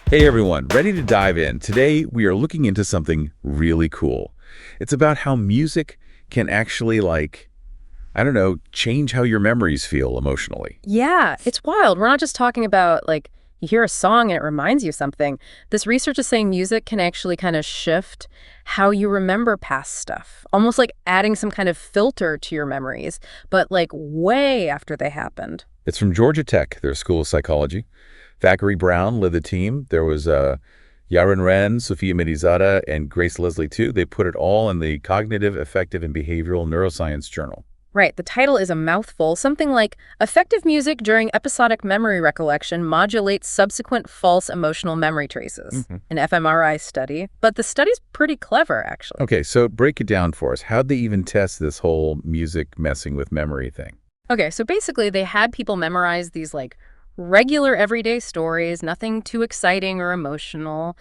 Hey everyone, ready to dive in? Today we are looking into something really cool. It's about how music can actually I don't know, change how your memories feel emotionally. Yeah, it's wild. We're not just talking about you hear a song and it reminds you of something. This research is saying music can actually kind of shift how you remember past stuff, almost like adding some kind of filter to your memories, but way after they happened. It's from Georgia Tech, their School of Psychology. Thackery Brown led the team. There was Yiren, Sophia Mehdizadeh, and Grace Leslie too. They put it all in the Cognitive, Affective, and Behavioral Neuroscience Journal. Right, the title is a mouthful, something like Effective Music During Episodic Memory Recollection Modulates Subsequent False Emotional Memory Traces, an fMRI study. But the study's pretty clever, actually. Okay, so break it down for us. How'd they even test this whole music messing with memory thing? Okay, so basically they had people memorize these regular everyday stories, nothing too exciting or emotional.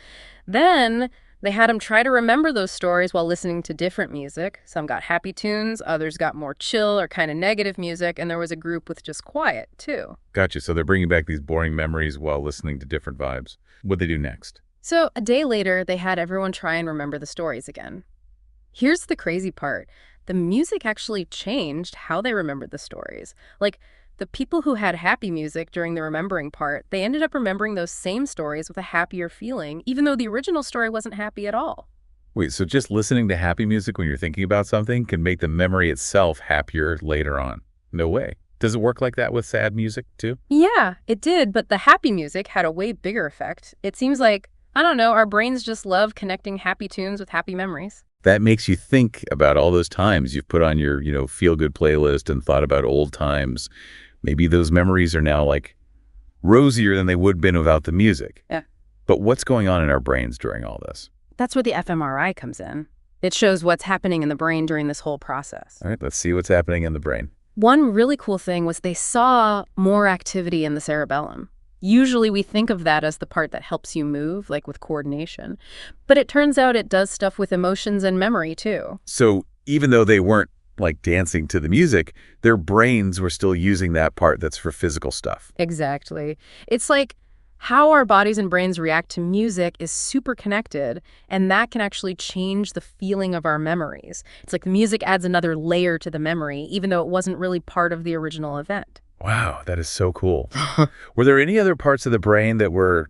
Then they had them try to remember those stories while listening to different music. Some got happy tunes, others got more chill or kind of negative music, and there was a group with just quiet, too. Gotcha. So they're bringing back these boring memories while listening to different vibes. What'd they do next? So a day later, they had everyone try and remember the stories again. Here's the crazy part. The music actually changed how they remembered the stories. The people who had happy music during the remembering part, they ended up remembering those same stories with a happier feeling, even though the original story wasn't happy at all. Wait, so just listening to happy music when you're thinking about something can make the memory itself happier later on? No way. Does it work like that with sad music, too? Yeah, it did, but the happy music had a way bigger effect. It seems like, I don't know, our brains just love connecting happy tunes with happy memories. That makes you think about all those times you've put on your, feel-good playlist and thought about old times. Maybe those memories are now rosier than they would have been without the music. Yeah. But what's going on in our brains during all this? That's where the fMRI comes in. It shows what's happening in the brain during this whole process. All right, let's see what's happening in the brain. One really cool thing was they saw more activity in the cerebellum. Usually we think of that as the part that helps you move, with coordination. But it turns out it does stuff with emotions and memory, too. So even though they weren't dancing to the music, their brains were still using that part that's for physical stuff. Exactly. It's like how our bodies and brains react to music is super connected, and that can actually change the feeling of our memories. It's like the music adds another layer to the memory, even though it wasn't really part of the original event. Wow, that is so cool. Were there any other parts of the brain that were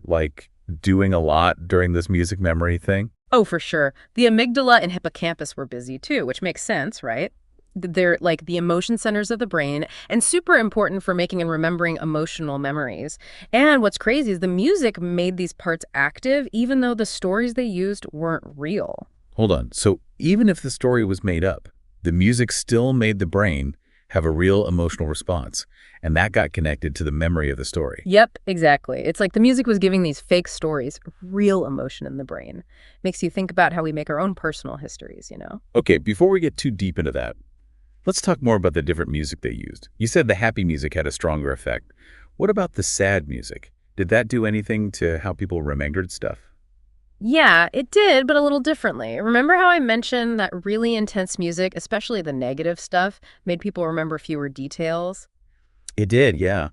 doing a lot during this music memory thing? Oh, for sure. The amygdala and hippocampus were busy too, which makes sense, right? They're the emotion centers of the brain and super important for making and remembering emotional memories. And what's crazy is the music made these parts active even though the stories they used weren't real. Hold on. So even if the story was made up, the music still made the brain have a real emotional response, and that got connected to the memory of the story. Yep, exactly. It's like the music was giving these fake stories real emotion in the brain. Makes you think about how we make our own personal histories, Okay, before we get too deep into that, let's talk more about the different music they used. You said the happy music had a stronger effect. What about the sad music? Did that do anything to how people remembered stuff? Yeah, it did, but a little differently. Remember how I mentioned that really intense music, especially the negative stuff, made people remember fewer details? It did, yeah.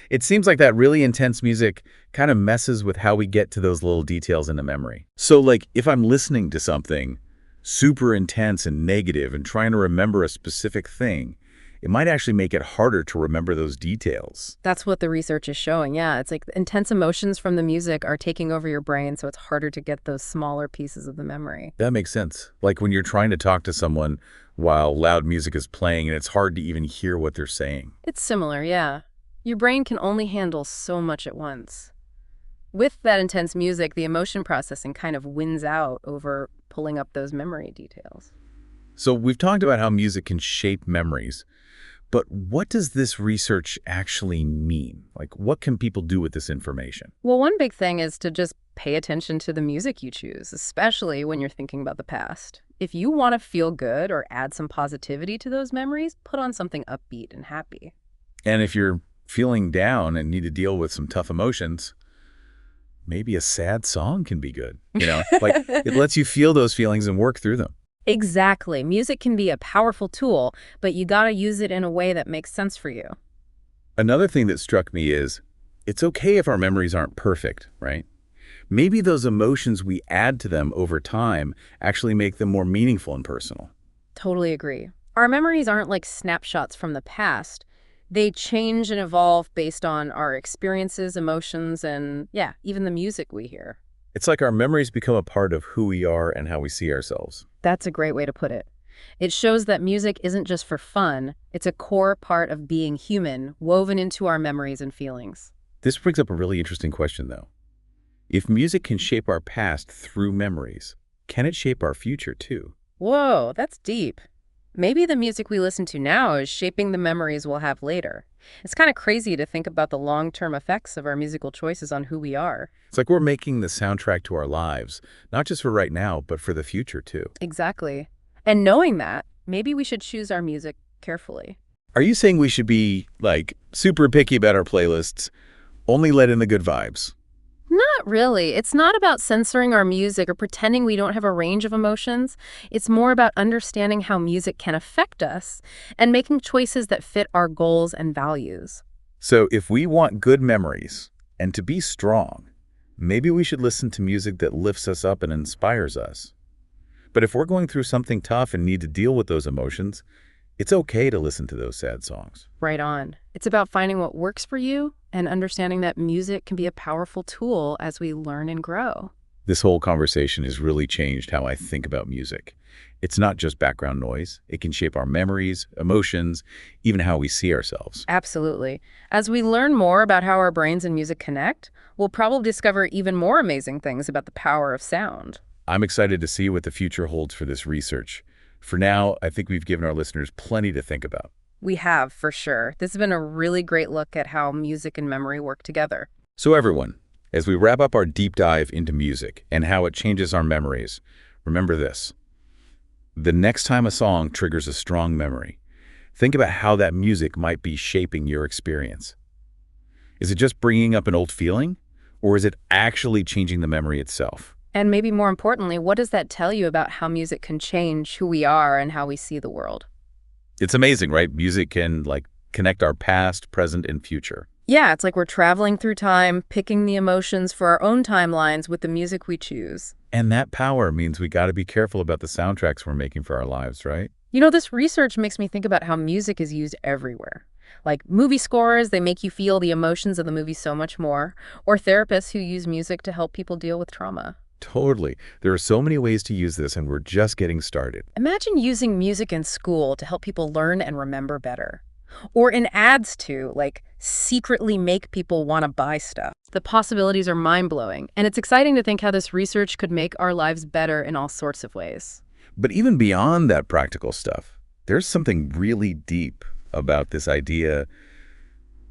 It seems like that really intense music kind of messes with how we get to those little details in the memory. So if I'm listening to something super intense and negative and trying to remember a specific thing, it might actually make it harder to remember those details. That's what the research is showing, yeah. It's like the intense emotions from the music are taking over your brain, so it's harder to get those smaller pieces of the memory. That makes sense. Like when you're trying to talk to someone while loud music is playing and it's hard to even hear what they're saying. It's similar, yeah. Your brain can only handle so much at once. With that intense music, the emotion processing kind of wins out over pulling up those memory details. So we've talked about how music can shape memories. But what does this research actually mean? What can people do with this information? Well, one big thing is to just pay attention to the music you choose, especially when you're thinking about the past. If you want to feel good or add some positivity to those memories, put on something upbeat and happy. And if you're feeling down and need to deal with some tough emotions, maybe a sad song can be good. It lets you feel those feelings and work through them. Exactly. Music can be a powerful tool, but you gotta use it in a way that makes sense for you. Another thing that struck me is it's okay if our memories aren't perfect, right? Maybe those emotions we add to them over time actually make them more meaningful and personal. Totally agree. Our memories aren't like snapshots from the past. They change and evolve based on our experiences, emotions, and yeah, even the music we hear. It's like our memories become a part of who we are and how we see ourselves. That's a great way to put it. It shows that music isn't just for fun, it's a core part of being human, woven into our memories and feelings. This brings up a really interesting question, though. If music can shape our past through memories, can it shape our future too? Whoa, that's deep. Maybe the music we listen to now is shaping the memories we'll have later. It's kind of crazy to think about the long-term effects of our musical choices on who we are. It's like we're making the soundtrack to our lives, not just for right now, but for the future too. Exactly. And knowing that, maybe we should choose our music carefully. Are you saying we should be, like, super picky about our playlists, only let in the good vibes? Not really. It's not about censoring our music or pretending we don't have a range of emotions. It's more about understanding how music can affect us and making choices that fit our goals and values. So if we want good memories and to be strong, maybe we should listen to music that lifts us up and inspires us. But if we're going through something tough and need to deal with those emotions, it's okay to listen to those sad songs. Right on. It's about finding what works for you and understanding that music can be a powerful tool as we learn and grow. This whole conversation has really changed how I think about music. It's not just background noise. It can shape our memories, emotions, even how we see ourselves. Absolutely. As we learn more about how our brains and music connect, we'll probably discover even more amazing things about the power of sound. I'm excited to see what the future holds for this research. For now, I think we've given our listeners plenty to think about. We have, for sure. This has been a really great look at how music and memory work together. So everyone, as we wrap up our deep dive into music and how it changes our memories, remember this. The next time a song triggers a strong memory, think about how that music might be shaping your experience. Is it just bringing up an old feeling, or is it actually changing the memory itself? And maybe more importantly, what does that tell you about how music can change who we are and how we see the world? It's amazing, right? Music can, connect our past, present, and future. Yeah, it's like we're traveling through time, picking the emotions for our own timelines with the music we choose. And that power means we got to be careful about the soundtracks we're making for our lives, right? You know, this research makes me think about how music is used everywhere. Like movie scores, they make you feel the emotions of the movie so much more. Or therapists who use music to help people deal with trauma. Totally. There are so many ways to use this, and we're just getting started. Imagine using music in school to help people learn and remember better. Or in ads to, secretly make people want to buy stuff. The possibilities are mind-blowing, and it's exciting to think how this research could make our lives better in all sorts of ways. But even beyond that practical stuff, there's something really deep about this idea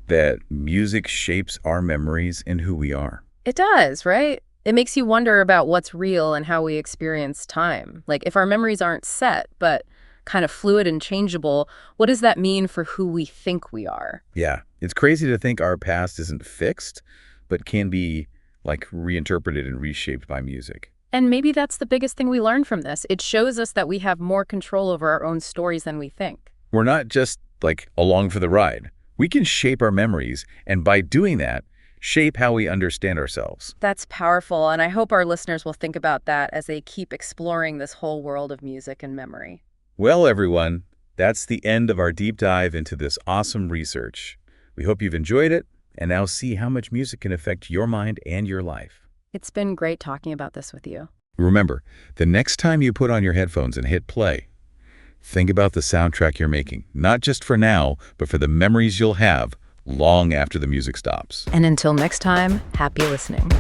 that music shapes our memories and who we are. It does, right? It makes you wonder about what's real and how we experience time. Like, if our memories aren't set, but kind of fluid and changeable, what does that mean for who we think we are? Yeah, it's crazy to think our past isn't fixed, but can be, reinterpreted and reshaped by music. And maybe that's the biggest thing we learn from this. It shows us that we have more control over our own stories than we think. We're not just, along for the ride. We can shape our memories, and by doing that, shape how we understand ourselves. That's powerful, and I hope our listeners will think about that as they keep exploring this whole world of music and memory. Well, everyone, that's the end of our deep dive into this awesome research. We hope you've enjoyed it and now see how much music can affect your mind and your life. It's been great talking about this with you. Remember, the next time you put on your headphones and hit play, think about the soundtrack you're making, not just for now, but for the memories you'll have long after the music stops. And until next time, happy listening.